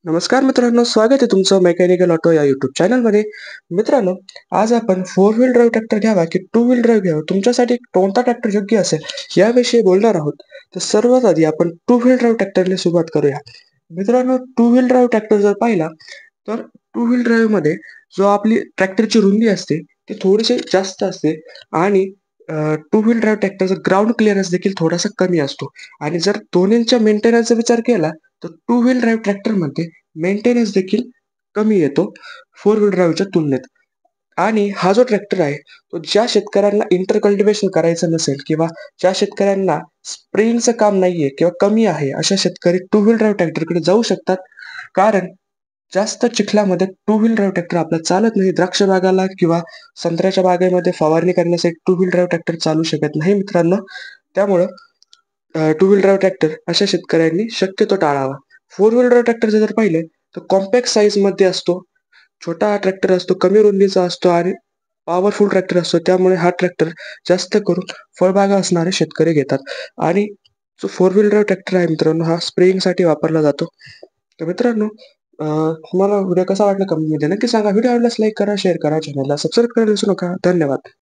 नमस्कार मित्रांनो, स्वागत आहे तुमचं मेकॅनिकल ऑटो या यूट्यूब चॅनलमध्ये. मित्रांनो, आज आपण फोर व्हील ड्राईव्ह ट्रॅक्टर घ्यावा की टू व्हील ड्राईव्ह घ्यावा, तुमच्यासाठी कोणता ट्रॅक्टर योग्य असेल याविषयी बोलणार आहोत. तर सर्वात आधी आपण टू व्हील ड्राईव्ह ट्रॅक्टरने सुरुवात करूया. मित्रांनो, टू व्हील ड्राईव्ह ट्रॅक्टर जर पाहिला तर टू व्हील ड्राईव्हमध्ये जो आपली ट्रॅक्टरची रुंदी असते ती थोडीशी जास्त असते आणि टू व्हील ड्राईव्ह ट्रॅक्टरचा ग्राउंड क्लिअरन्स देखील थोडासा कमी असतो. आणि जर दोन्हींच्या मेंटेनन्सचा विचार केला तर टू व्हील ड्राईव्ह ट्रॅक्टरमध्ये मेंटेनन्स देखील कमी येतो फोर व्हील ड्राईव्हच्या तुलनेत. आणि हा जो ट्रॅक्टर आहे तो ज्या शेतकऱ्यांना इंटर कल्टिव्हेशन करायचं नसेल किंवा ज्या शेतकऱ्यांना स्प्रेइंगचं काम नाहीये किंवा कमी आहे अशा शेतकरी टू व्हील ड्राईव्ह ट्रॅक्टरकडे जाऊ शकतात. कारण जास्त चिखलामध्ये टू व्हील ड्राईव्ह ट्रॅक्टर आपला चालत नाही. द्राक्ष बागाला किंवा संत्र्याच्या बागेमध्ये फवारणी करण्यासाठी टू व्हील ड्राईव्ह ट्रॅक्टर चालू शकत नाही मित्रांनो. त्यामुळं टू व्हील ड्राईव्ह ट्रॅक्टर अशा शेतकऱ्यांनी शक्यतो टाळावा. फोर व्हील ड्राईव्ह ट्रॅक्टर जर पाहिले तर कॉम्पॅक्ट साईजमध्ये असतो, छोटा ट्रॅक्टर असतो, कमी रुंदीचा असतो आणि पॉवरफुल ट्रॅक्टर असतो. त्यामुळे हा ट्रॅक्टर जास्त करून फळबागा असणारे शेतकरी घेतात. आणि जो फोर व्हील ड्राईव्ह ट्रॅक्टर आहे मित्रांनो हा स्प्रेइंगसाठी वापरला जातो. तर मित्रांनो, तुम्हाला व्हिडिओ कसा वाटला कमेंटमध्ये नक्की सांगा. व्हिडिओ आवडल्यास लाईक करा, शेअर करा, चॅनलला सबस्क्राईब करायला विसरू नका. धन्यवाद.